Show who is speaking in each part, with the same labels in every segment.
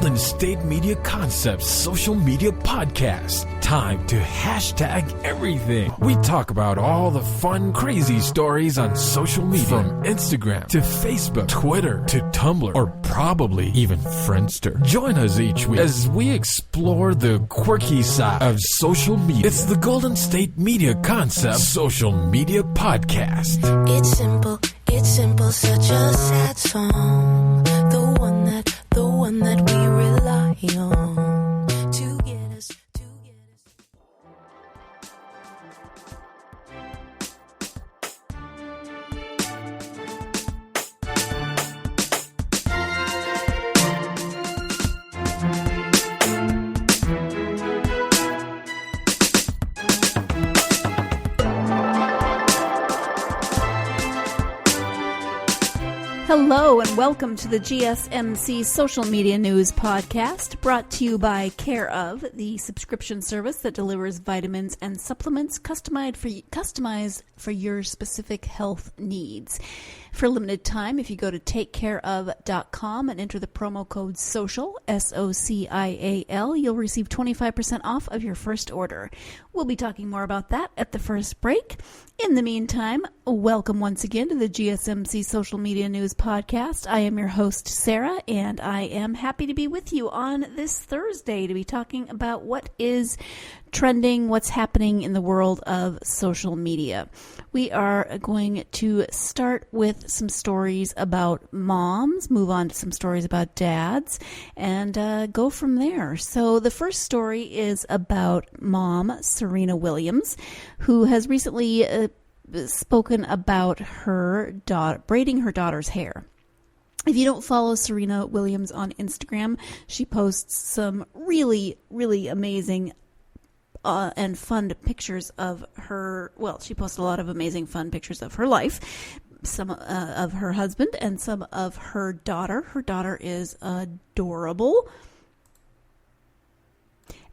Speaker 1: Golden State Media Concepts social media podcast. Time to hashtag everything. We talk about all the fun, crazy stories on social media. From Instagram to Facebook, Twitter to Tumblr, or probably even Friendster. Join us each week as we explore the quirky side of social media. It's the Golden State Media Concepts social media podcast.
Speaker 2: It's simple, such a sad song. The one that we rely on to get us.
Speaker 3: Hello and welcome to the GSMC Social Media News Podcast, brought to you by Care of, the subscription service that delivers vitamins and supplements customized for your specific health needs. For a limited time, if you go to takecareof.com and enter the promo code SOCIAL, SOCIAL, you'll receive 25% off of your first order. We'll be talking more about that at the first break. In the meantime, welcome once again to the GSMC Social Media News Podcast. I am your host, Sarah, and I am happy to be with you on this Thursday to be talking about what is trending, what's happening in the world of social media. We are going to start with some stories about moms, move on to some stories about dads, and go from there. So the first story is about mom Serena Williams, who has recently spoken about her daughter braiding her daughter's hair. If you don't follow Serena Williams on Instagram, she posts some really, really amazing and fun pictures of her. Well, she posted a lot of amazing fun pictures of her life, some of her husband and some of her daughter. Her daughter is adorable.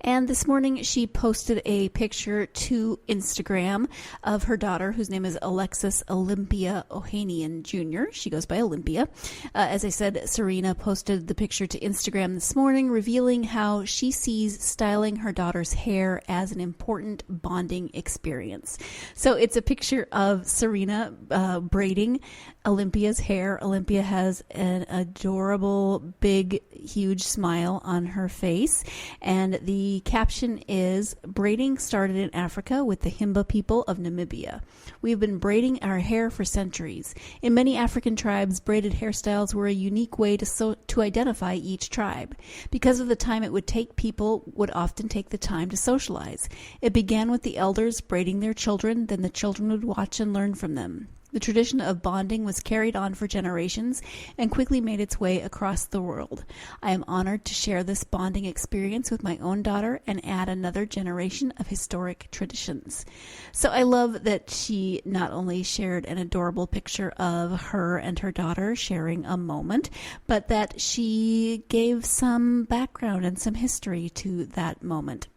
Speaker 3: And this morning she posted a picture to Instagram of her daughter, whose name is Alexis Olympia Ohanian Jr. She goes by Olympia. As I said, Serena posted the picture to Instagram this morning, revealing how she sees styling her daughter's hair as an important bonding experience. So it's a picture of Serena braiding Olympia's hair. Olympia has an adorable, big, huge smile on her face, and the caption is, "Braiding started in Africa with the Himba people of Namibia. We've been braiding our hair for centuries. In many African tribes, braided hairstyles were a unique way to identify each tribe. Because of the time it would take, people would often take the time to socialize. It began with the elders braiding their children, then the children would watch and learn from them. The tradition of bonding was carried on for generations and quickly made its way across the world. I am honored to share this bonding experience with my own daughter and add another generation of historic traditions." So I love that she not only shared an adorable picture of her and her daughter sharing a moment, but that she gave some background and some history to that moment.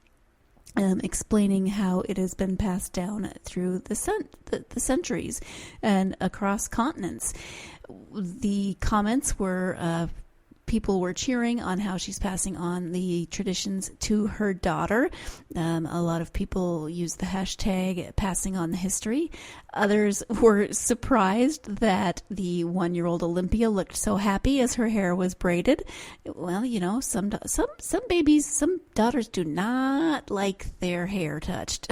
Speaker 3: Explaining how it has been passed down through the centuries and across continents. The comments were people were cheering on how she's passing on the traditions to her daughter. A lot of people used the hashtag passing on the history. Others were surprised that the 1-year-old Olympia looked so happy as her hair was braided. Well, you know, some babies, some daughters do not like their hair touched.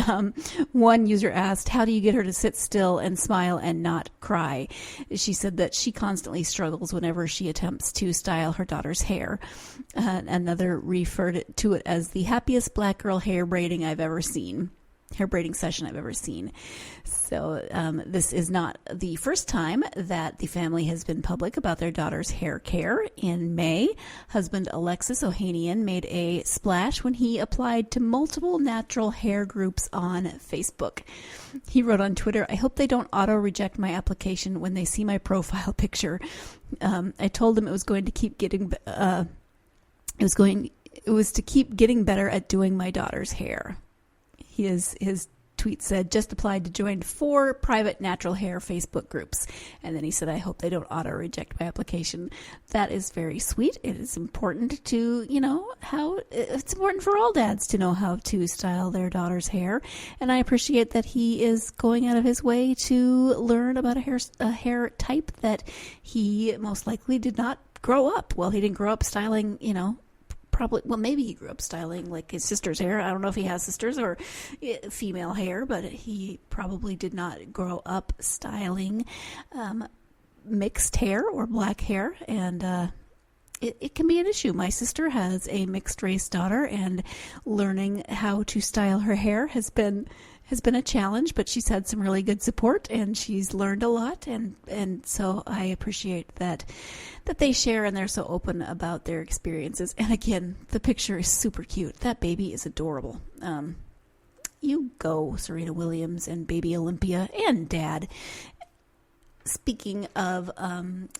Speaker 3: One user asked, "How do you get her to sit still and smile and not cry?" She said that she constantly struggles whenever she attempts to style her daughter's hair. Another referred to it as the happiest black girl hair braiding session I've ever seen. So this is not the first time that the family has been public about their daughter's hair care. In May, husband Alexis Ohanian made a splash when he applied to multiple natural hair groups on Facebook. He wrote on Twitter, "I hope they don't auto-reject my application when they see my profile picture. I told them it was to keep getting better at doing my daughter's hair." His tweet said, just applied to join 4 private natural hair Facebook groups. And then he said, I hope they don't auto-reject my application. That is very sweet. It is important to, it's important for all dads to know how to style their daughter's hair. And I appreciate that he is going out of his way to learn about a hair type that he most likely did not grow up. Well, he didn't grow up styling, probably, well, maybe he grew up styling like his sister's hair. I don't know if he has sisters or female hair, but he probably did not grow up styling mixed hair or black hair. And it can be an issue. My sister has a mixed race daughter, and learning how to style her hair has been a challenge, but she's had some really good support and she's learned a lot. And so I appreciate that they share and they're so open about their experiences. And again, the picture is super cute. That baby is adorable. You go, Serena Williams and baby Olympia and dad. Speaking of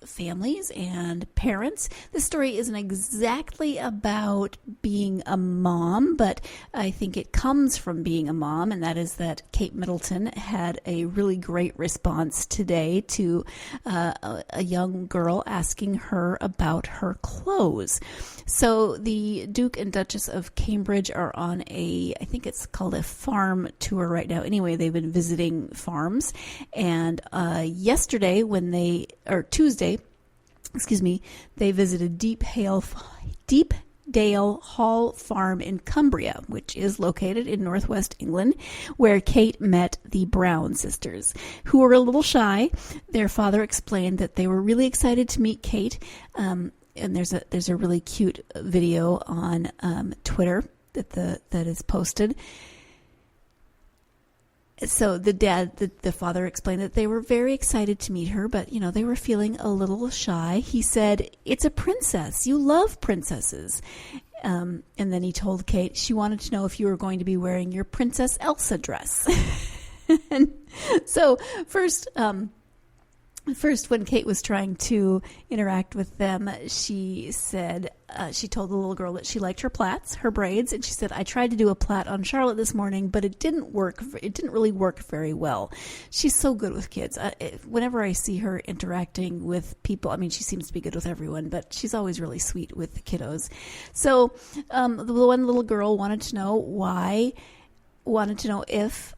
Speaker 3: families and parents, this story isn't exactly about being a mom, but I think it comes from being a mom, and that is that Kate Middleton had a really great response today to a young girl asking her about her clothes. So the Duke and Duchess of Cambridge are on I think it's called a farm tour right now. Anyway, they've been visiting farms, and Tuesday, they visited Deepdale Hall Farm in Cumbria, which is located in northwest England, where Kate met the Brown sisters, who were a little shy. Their father explained that they were really excited to meet Kate, and there's a really cute video on Twitter that is posted. So the father explained that they were very excited to meet her, but, they were feeling a little shy. He said, "It's a princess. You love princesses." And then he told Kate she wanted to know if you were going to be wearing your Princess Elsa dress. And so first, when Kate was trying to interact with them, she said, she told the little girl that she liked her plaits, her braids, and she said, "I tried to do a plait on Charlotte this morning, but it didn't work. It didn't really work very well." She's so good with kids. Whenever I see her interacting with people, she seems to be good with everyone, but she's always really sweet with the kiddos. So the one little girl wanted to know if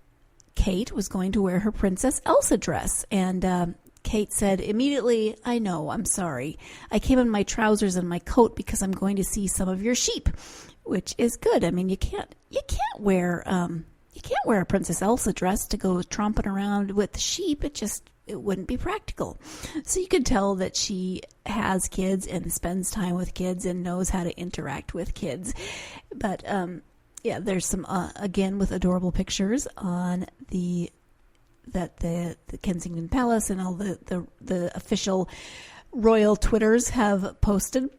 Speaker 3: Kate was going to wear her Princess Elsa dress, and Kate said immediately, "I know, I'm sorry. I came in my trousers and my coat because I'm going to see some of your sheep," which is good. You can't wear a Princess Elsa dress to go tromping around with the sheep. It wouldn't be practical. So you could tell that she has kids and spends time with kids and knows how to interact with kids. But there's some again with adorable pictures on the Kensington Palace and all the official royal Twitters have posted.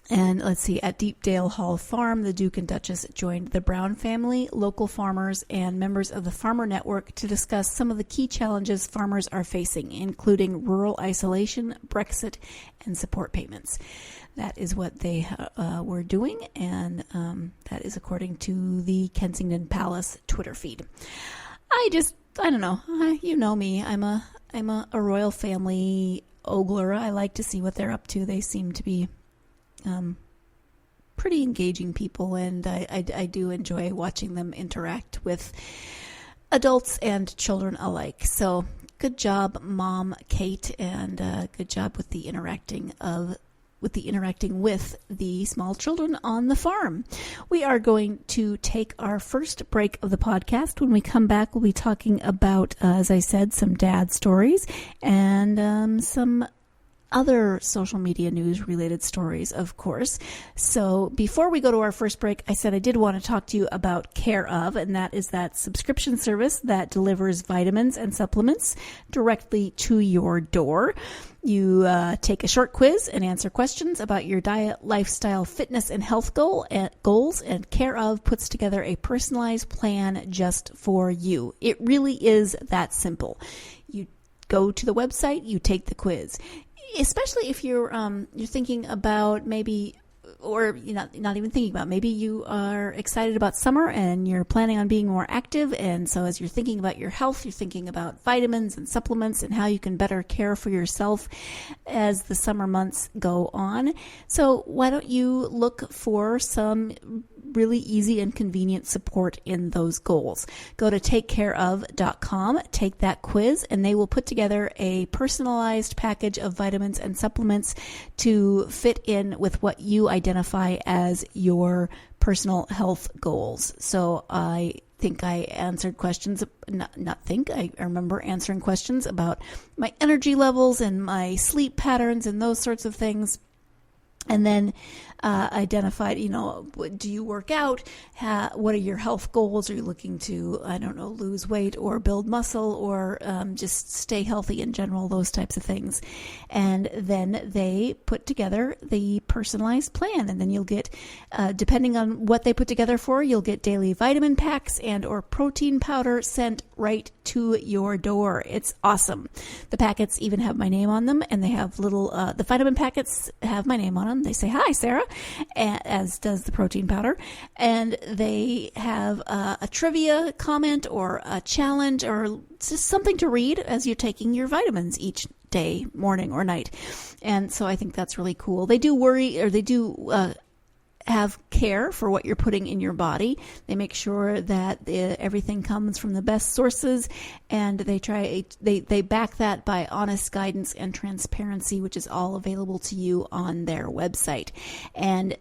Speaker 3: And let's see, at Deepdale Hall Farm, the Duke and Duchess joined the Brown family, local farmers, and members of the Farmer Network to discuss some of the key challenges farmers are facing, including rural isolation, Brexit, and support payments. That is what they were doing, and that is according to the Kensington Palace Twitter feed. I don't know. You know me. I'm a royal family ogler. I like to see what they're up to. They seem to be pretty engaging people, and I do enjoy watching them interact with adults and children alike. So good job, Mom Kate, and good job with the interacting with the small children on the farm. We are going to take our first break of the podcast. When we come back, we'll be talking about, as I said, some dad stories and some other social media news related stories, of course. So before we go to our first break, I said I did want to talk to you about Care Of, and that is that subscription service that delivers vitamins and supplements directly to your door. You take a short quiz and answer questions about your diet, lifestyle, fitness, and health goals, and Care Of puts together a personalized plan just for you. It really is that simple. You go to the website, you take the quiz. Especially if you're thinking about maybe or not even thinking about. Maybe you are excited about summer and you're planning on being more active. And so as you're thinking about your health, you're thinking about vitamins and supplements and how you can better care for yourself as the summer months go on. So why don't you look for some really easy and convenient support in those goals? Go to takecareof.com, take that quiz, and they will put together a personalized package of vitamins and supplements to fit in with what you identify as your personal health goals. So I think I answered questions, I remember answering questions about my energy levels and my sleep patterns and those sorts of things. And then identified, do you work out? What are your health goals? Are you looking to, lose weight or build muscle or just stay healthy in general, those types of things. And then they put together the personalized plan. And then you'll get, depending on what they put together for, you'll get daily vitamin packs and or protein powder sent right to your door. It's awesome. The packets even have my name on them, and they have little, the vitamin packets have my name on them. They say, "Hi, Sarah," as does the protein powder. And they have a trivia comment or a challenge or just something to read as you're taking your vitamins each day, morning or night. And so I think that's really cool. They do have care for what you're putting in your body. They make sure that everything comes from the best sources, and they back that by honest guidance and transparency, which is all available to you on their website. And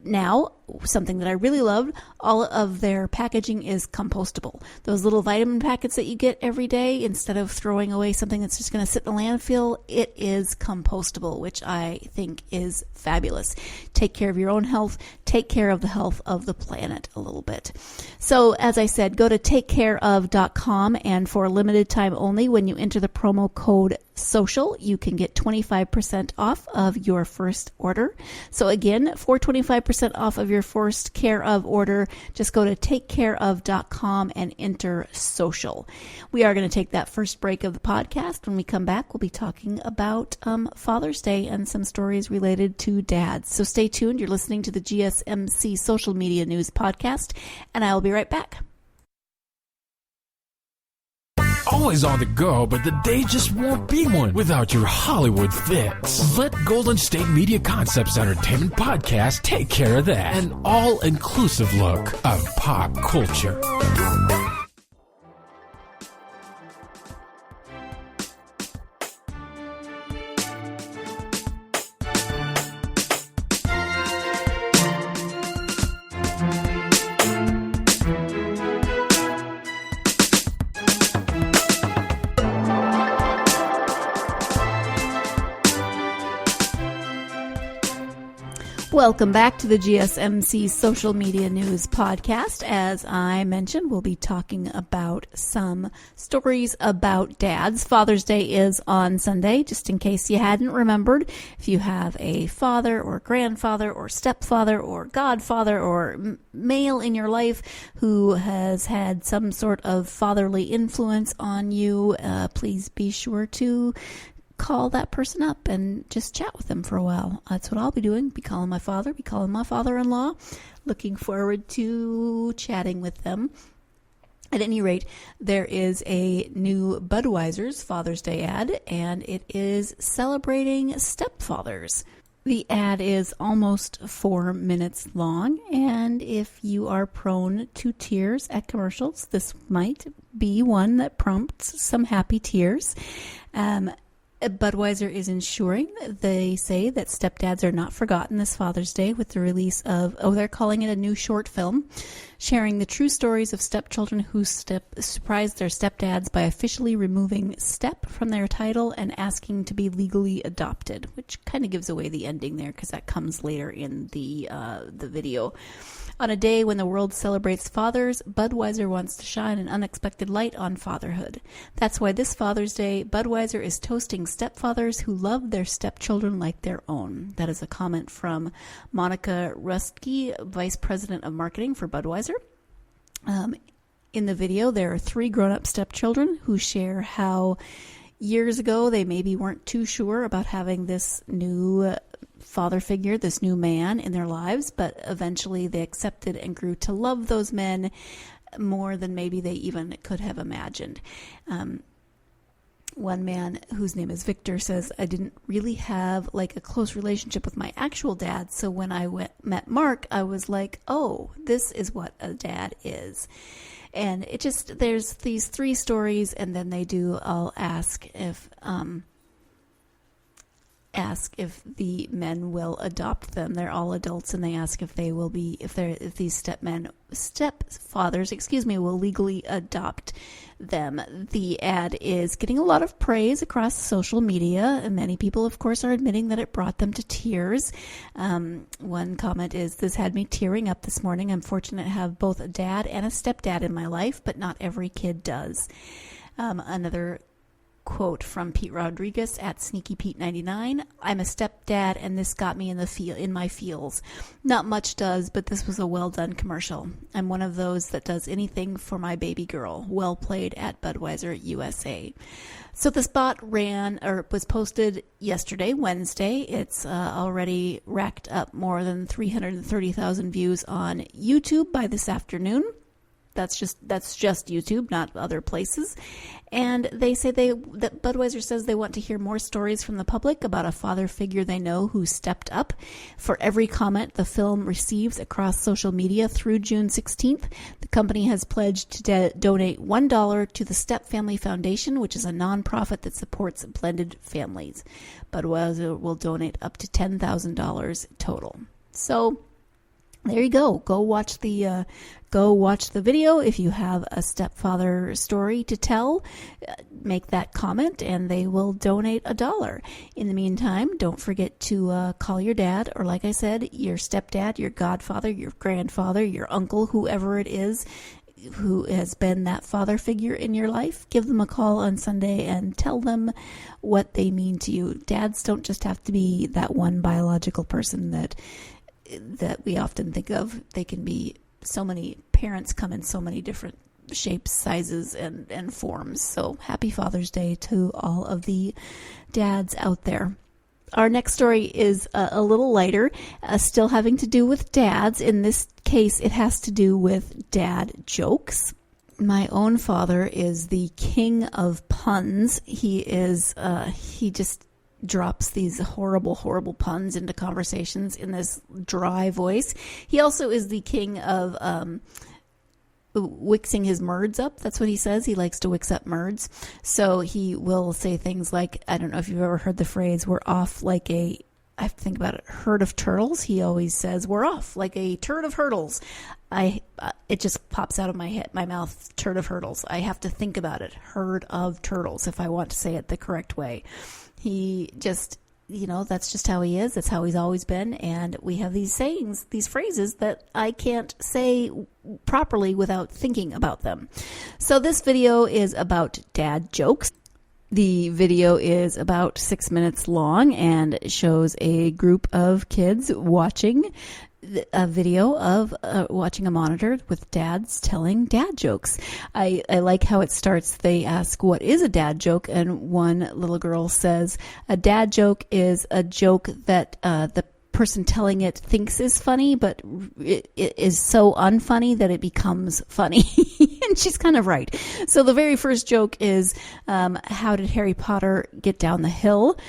Speaker 3: now, something that I really loved, all of their packaging is compostable. Those little vitamin packets that you get every day, instead of throwing away something that's just going to sit in the landfill, it is compostable, which I think is fabulous. Take care of your own health, take care of the health of the planet a little bit. So, as I said, go to takecareof.com, and for a limited time only, when you enter the promo code SOCIAL, you can get 25% off of your first order. So again, for 25% off of your first Care Of order, just go to takecareof.com and enter SOCIAL. We are going to take that first break of the podcast. When we come back, we'll be talking about Father's Day and some stories related to dads. So stay tuned. You're listening to the GSMC Social Media News Podcast, and I will be right back.
Speaker 1: Always on the go, but the day just won't be one without your Hollywood fix. Let Golden State Media Concepts Entertainment Podcast take care of that. An all-inclusive look of pop culture.
Speaker 3: Welcome back to the GSMC Social Media News Podcast. As I mentioned, we'll be talking about some stories about dads. Father's Day is on Sunday, just in case you hadn't remembered. If you have a father or grandfather or stepfather or godfather or male in your life who has had some sort of fatherly influence on you, please be sure to call that person up and just chat with them for a while. That's what I'll be doing. Be calling my father, be calling my father-in-law. Looking forward to chatting with them. At any rate, there is a new Budweiser's Father's Day ad, and it is celebrating stepfathers. The ad is almost 4 minutes long, and if you are prone to tears at commercials, this might be one that prompts some happy tears. Budweiser is ensuring, they say, that stepdads are not forgotten this Father's Day with the release of, they're calling it a new short film, sharing the true stories of stepchildren who surprised their stepdads by officially removing step from their title and asking to be legally adopted, which kind of gives away the ending there because that comes later in the video. On a day when the world celebrates fathers, Budweiser wants to shine an unexpected light on fatherhood. That's why this Father's Day, Budweiser is toasting stepfathers who love their stepchildren like their own. That is a comment from Monica Rustke, Vice President of Marketing for Budweiser. In the video, there are 3 grown-up stepchildren who share how Years ago, they maybe weren't too sure about having this new father figure, this new man in their lives, but eventually they accepted and grew to love those men more than maybe they even could have imagined. One man whose name is Victor says, I didn't really have like a close relationship with my actual dad, so when I met Mark, I was like, oh, this is what a dad is. And it just, there's these 3 stories, and then they do, I'll ask if the men will adopt them. They're all adults, and they ask if they will be, if these stepfathers, will legally adopt them. The ad is getting a lot of praise across social media, and many people, of course, are admitting that it brought them to tears. One comment is, this had me tearing up this morning. I'm fortunate to have both a dad and a stepdad in my life, but not every kid does. Another quote from Pete Rodriguez at SneakyPete99. I'm a stepdad, and this got me in my feels. Not much does, but this was a well done commercial. I'm one of those that does anything for my baby girl. Well played at Budweiser USA. So the spot was posted yesterday, Wednesday. It's already racked up more than 330,000 views on YouTube by this afternoon. That's just YouTube, not other places. And they say that Budweiser says they want to hear more stories from the public about a father figure they know who stepped up. For every comment the film receives across social media through June 16th, the company has pledged to donate $1 to the Step Family Foundation, which is a nonprofit that supports blended families. Budweiser will donate up to $10,000 total. So there you go. Go watch the video. If you have a stepfather story to tell, make that comment and they will donate $1. In the meantime, don't forget to call your dad, or like I said, your stepdad, your godfather, your grandfather, your uncle, whoever it is who has been that father figure in your life. Give them a call on Sunday and tell them what they mean to you. Dads don't just have to be that one biological person that we often think of. They can be so many. Parents come in so many different shapes, sizes, and forms. So happy Father's Day to all of the dads out there. Our next story is a little lighter, still having to do with dads. In this case, it has to do with dad jokes. My own father is the king of puns. He just drops these horrible, horrible puns into conversations in this dry voice. He also is the king of wixing his merds up. That's what he says. He likes to wix up merds. So he will say things like, I don't know if you've ever heard the phrase, we're off like I have to think about it, herd of turtles. He always says, we're off like a turd of hurdles. It just pops out of my mouth, turd of hurdles. I have to think about it, herd of turtles, if I want to say it the correct way. He just, that's just how he is. That's how he's always been. And we have these sayings, these phrases that I can't say properly without thinking about them. So this video is about dad jokes. The video is about 6 minutes long and shows a group of kids watching a video of watching a monitor with dads telling dad jokes. I like how it starts. They ask, what is a dad joke? And one little girl says, a dad joke is a joke that the person telling it thinks is funny, but it is so unfunny that it becomes funny. And she's kind of right. So the very first joke is, how did Harry Potter get down the hill?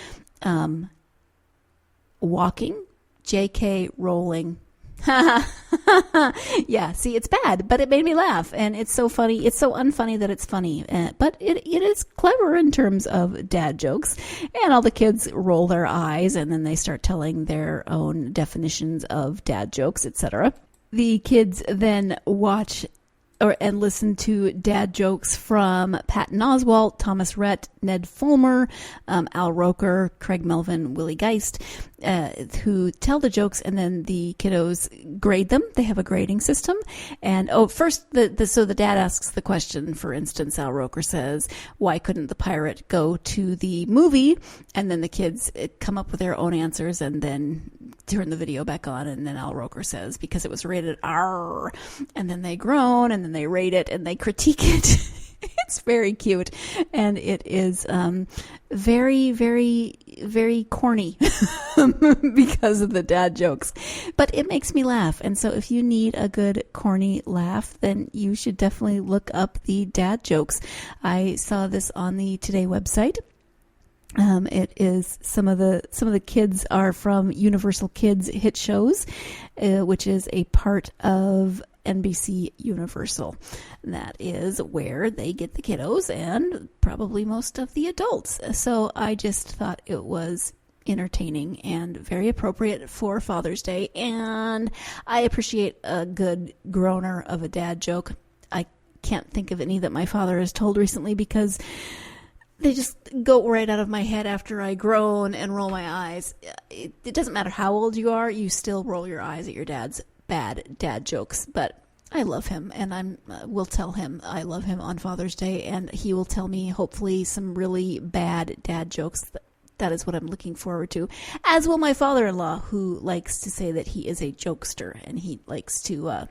Speaker 3: Walking. JK Rowling. Yeah, see, it's bad, but it made me laugh, and it's so funny. It's so unfunny that it's funny, but it is clever in terms of dad jokes. And all the kids roll their eyes, and then they start telling their own definitions of dad jokes, etc. The kids then watch and listen to dad jokes from Patton Oswalt, Thomas Rhett, Ned Fulmer, Al Roker, Craig Melvin, Willie Geist, who tell the jokes, and then the kiddos grade them. They have a grading system. And first, so the dad asks the question. For instance, Al Roker says, why couldn't the pirate go to the movie? And then the kids come up with their own answers and then turn the video back on. And then Al Roker says, because it was rated R. And then they groan, and then they rate it, and they critique it. It's very cute, and it is very, very, very corny because of the dad jokes. But it makes me laugh, and so if you need a good corny laugh, then you should definitely look up the dad jokes. I saw this on the Today website. It is some of the kids are from Universal Kids hit shows, which is a part of NBC Universal. That is where they get the kiddos and probably most of the adults. So I just thought it was entertaining and very appropriate for Father's Day. And I appreciate a good groaner of a dad joke. I can't think of any that my father has told recently because they just go right out of my head after I groan and roll my eyes. It doesn't matter how old you are, you still roll your eyes at your dad's bad dad jokes. But I love him, and I will tell him I love him on Father's Day, and he will tell me hopefully some really bad dad jokes. That is what I'm looking forward to. As will my father-in-law, who likes to say that he is a jokester, and he likes to...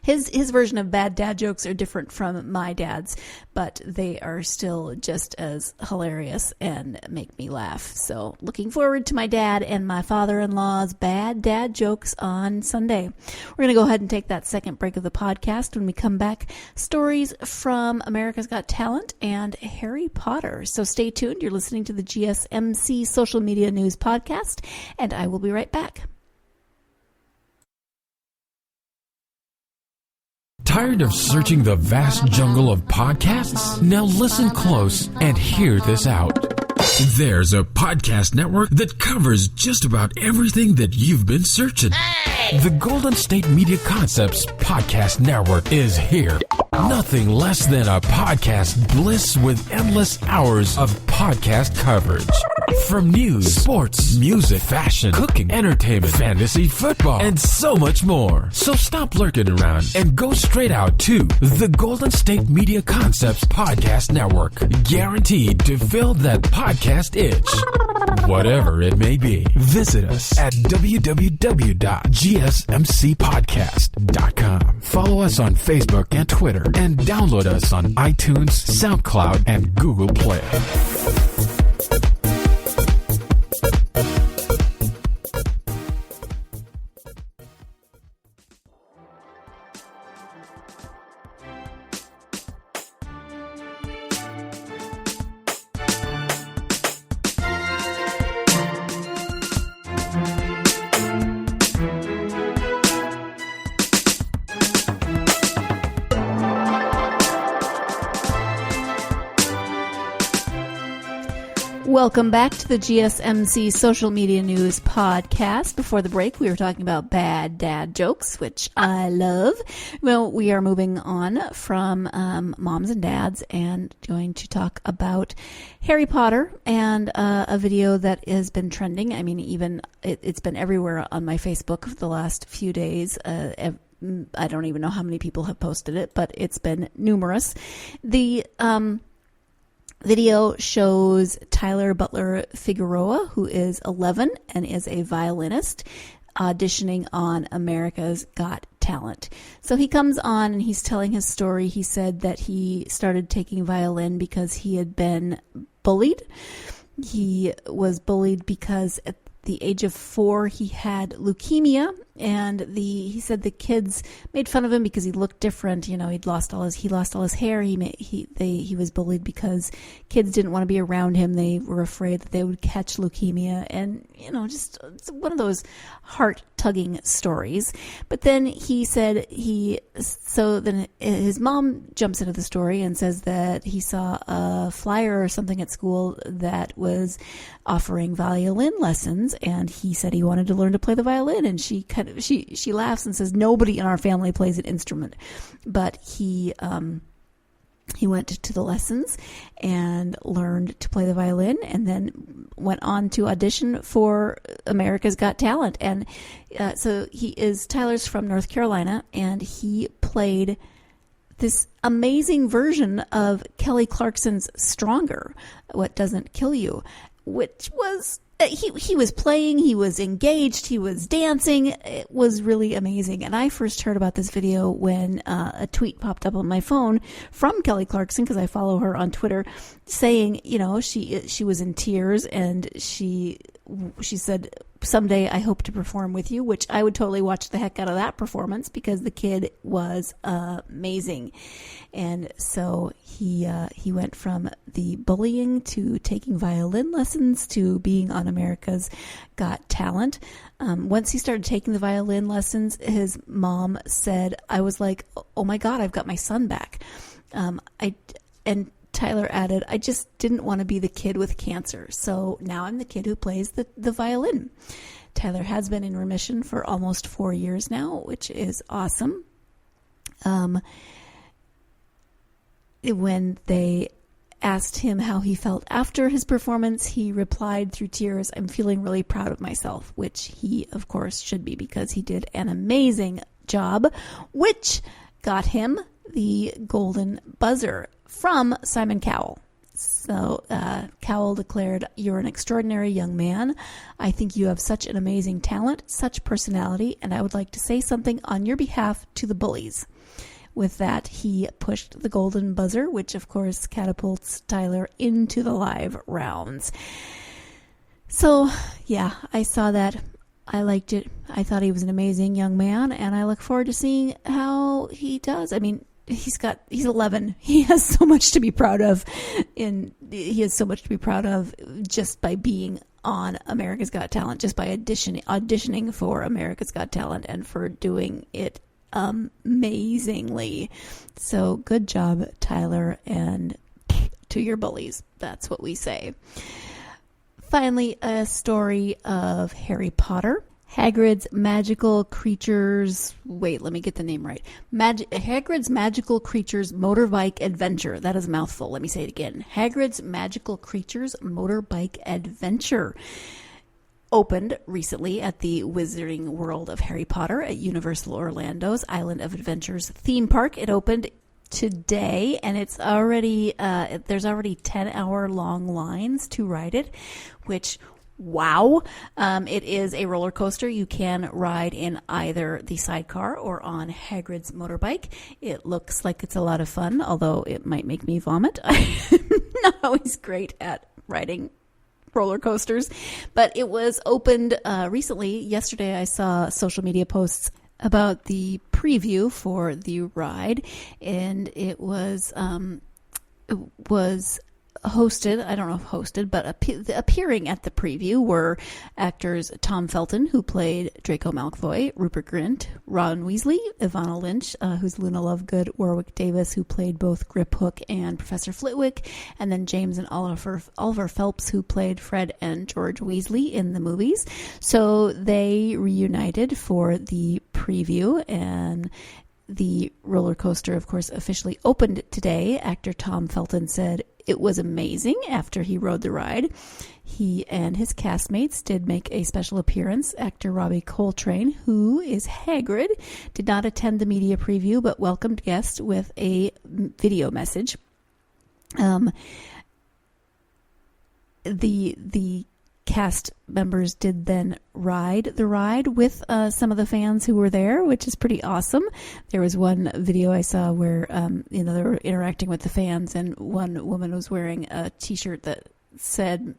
Speaker 3: His version of bad dad jokes are different from my dad's, but they are still just as hilarious and make me laugh. So looking forward to my dad and my father-in-law's bad dad jokes on Sunday. We're going to go ahead and take that second break of the podcast. When we come back, stories from America's Got Talent and Harry Potter. So stay tuned. You're listening to the GSMC Social Media News Podcast, and I will be right back.
Speaker 1: Tired of searching the vast jungle of podcasts? Now listen close and hear this out. There's a podcast network that covers just about everything that you've been searching. The Golden State Media Concepts Podcast Network is here. Nothing less than a podcast bliss with endless hours of podcast coverage. From news, sports, music, fashion, cooking, entertainment, fantasy, football, and so much more. So stop lurking around and go straight out to the Golden State Media Concepts Podcast Network. Guaranteed to fill that podcast itch. Whatever it may be. Visit us at www.gsmcpodcast.com. Follow us on Facebook and Twitter, and download us on iTunes, SoundCloud, and Google Play.
Speaker 3: Welcome back to the GSMC Social Media News Podcast. Before the break, we were talking about bad dad jokes, which I love. Well, we are moving on from moms and dads and going to talk about Harry Potter and a video that has been trending. I mean, even it's been everywhere on my Facebook for the last few days. I don't even know how many people have posted it, but it's been numerous. The video shows Tyler Butler Figueroa, who is 11 and is a violinist, auditioning on America's Got Talent. So he comes on and he's telling his story. He said that he started taking violin because he had been bullied. He was bullied because at the age of 4 he had leukemia, and he said the kids made fun of him because he looked different. You know, he lost all his hair. He was bullied because kids didn't want to be around him. They were afraid that they would catch leukemia, and just it's one of those heart-tugging stories. But then he said then his mom jumps into the story and says that he saw a flyer or something at school that was offering violin lessons, and he said he wanted to learn to play the violin, and she laughs and says nobody in our family plays an instrument, but he went to the lessons and learned to play the violin, and then went on to audition for America's Got Talent. And so Tyler's from North Carolina, and he played this amazing version of Kelly Clarkson's Stronger, What Doesn't Kill You, which was he was playing, he was engaged, he was dancing. It was really amazing. And I first heard about this video when a tweet popped up on my phone from Kelly Clarkson, because I follow her on Twitter, saying, she was in tears, and she said, "Someday I hope to perform with you," which I would totally watch the heck out of that performance, because the kid was amazing. And so he went from the bullying to taking violin lessons to being on America's Got Talent. Once he started taking the violin lessons, his mom said, I was like, oh my God, I've got my son back. And Tyler added, I just didn't want to be the kid with cancer. So now I'm the kid who plays the violin. Tyler has been in remission for almost 4 years now, which is awesome. When they asked him how he felt after his performance, he replied through tears, I'm feeling really proud of myself, which he, of course, should be, because he did an amazing job, which got him the golden buzzer from Simon Cowell. So Cowell declared, you're an extraordinary young man. I think you have such an amazing talent, such personality, and I would like to say something on your behalf to the bullies. With that, he pushed the golden buzzer, which of course catapults Tyler into the live rounds. So, yeah, I saw that. I liked it. I thought he was an amazing young man, and I look forward to seeing how he does. I mean, he's 11. He has so much to be proud of. He has so much to be proud of just by being on America's Got Talent, just by auditioning for America's Got Talent, and for doing it amazingly. So good job, Tyler, and to your bullies. That's what we say. Finally, a story of Harry Potter. Hagrid's Magical Creatures... Wait, let me get the name right. Hagrid's Magical Creatures Motorbike Adventure. That is a mouthful. Let me say it again. Hagrid's Magical Creatures Motorbike Adventure opened recently at the Wizarding World of Harry Potter at Universal Orlando's Island of Adventures theme park. It opened today, and it's already there's already 10-hour long lines to ride it, which, wow. It is a roller coaster. You can ride in either the sidecar or on Hagrid's motorbike. It looks like it's a lot of fun, although it might make me vomit. I'm not always great at riding roller coasters, but it was opened recently. Yesterday I saw social media posts about the preview for the ride, and it was hosted, I don't know if hosted, but appearing at the preview were actors Tom Felton, who played Draco Malfoy, Rupert Grint, Ron Weasley, Ivana Lynch, who's Luna Lovegood, Warwick Davis, who played both Grip Hook and Professor Flitwick, and then James and Oliver Phelps, who played Fred and George Weasley in the movies. So they reunited for the preview, and the roller coaster, of course, officially opened today. Actor Tom Felton said it was amazing after he rode the ride. He and his castmates did make a special appearance. Actor Robbie Coltrane, who is Hagrid, did not attend the media preview, but welcomed guests with a video message. The cast members did then ride the ride with some of the fans who were there, which is pretty awesome. There was one video I saw where they were interacting with the fans, and one woman was wearing a t-shirt that said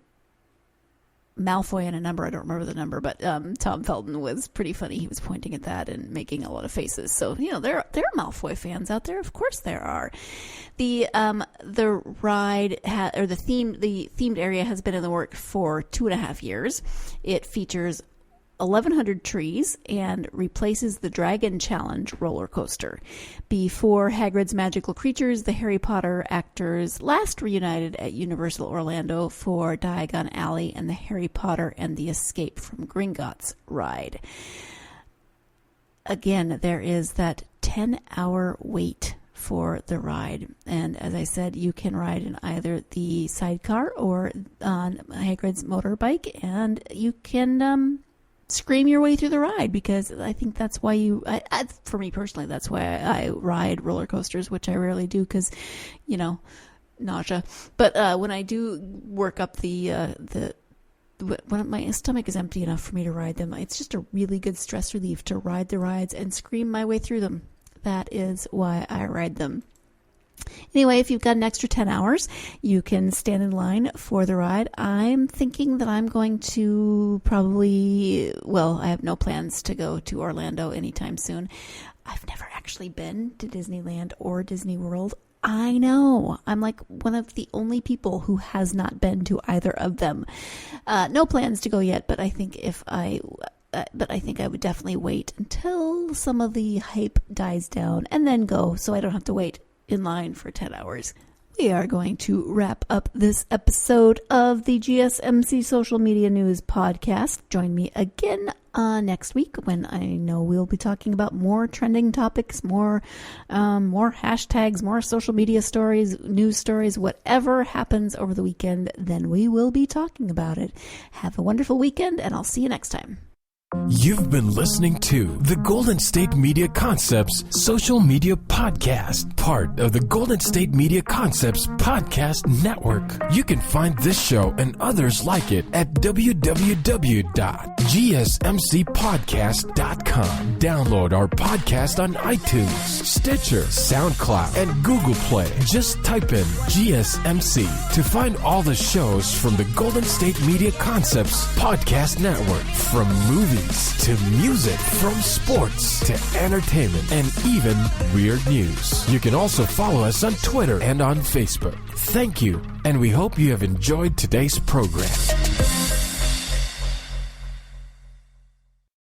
Speaker 3: Malfoy and a number. I don't remember the number, but Tom Felton was pretty funny. He was pointing at that and making a lot of faces. So, there are Malfoy fans out there. Of course there are. The ride the themed area has been in the works for 2.5 years. It features 1,100 trees and replaces the Dragon Challenge roller coaster. Before Hagrid's Magical Creatures, the Harry Potter actors last reunited at Universal Orlando for Diagon Alley and the Harry Potter and the Escape from Gringotts ride. Again, there is that 10-hour wait for the ride. And as I said, you can ride in either the sidecar or on Hagrid's motorbike, and you can scream your way through the ride, because I think that's why for me personally, that's why I ride roller coasters, which I rarely do because, nausea. But when I do work up the when my stomach is empty enough for me to ride them. It's just a really good stress relief to ride the rides and scream my way through them. That is why I ride them. Anyway, if you've got an extra 10 hours, you can stand in line for the ride. I'm thinking that I'm going to I have no plans to go to Orlando anytime soon. I've never actually been to Disneyland or Disney World. I know. I'm like one of the only people who has not been to either of them. No plans to go yet, but I think I would definitely wait until some of the hype dies down and then go, so I don't have to wait in line for 10 hours. We are going to wrap up this episode of the GSMC Social Media News Podcast. Join me again next week when I know we'll be talking about more trending topics, more hashtags, more social media stories, news stories, whatever happens over the weekend, then we will be talking about it. Have a wonderful weekend, and I'll see you next time.
Speaker 1: You've been listening to the Golden State Media Concepts Social Media Podcast, part of the Golden State Media Concepts Podcast Network. You can find this show and others like it at www.gsmcpodcast.com. Download our podcast on iTunes, Stitcher, SoundCloud, and Google Play. Just type in GSMC to find all the shows from the Golden State Media Concepts Podcast Network, from movies to music, from sports to entertainment, and even weird news. You can also follow us on Twitter and on Facebook. Thank you, and we hope you have enjoyed today's program.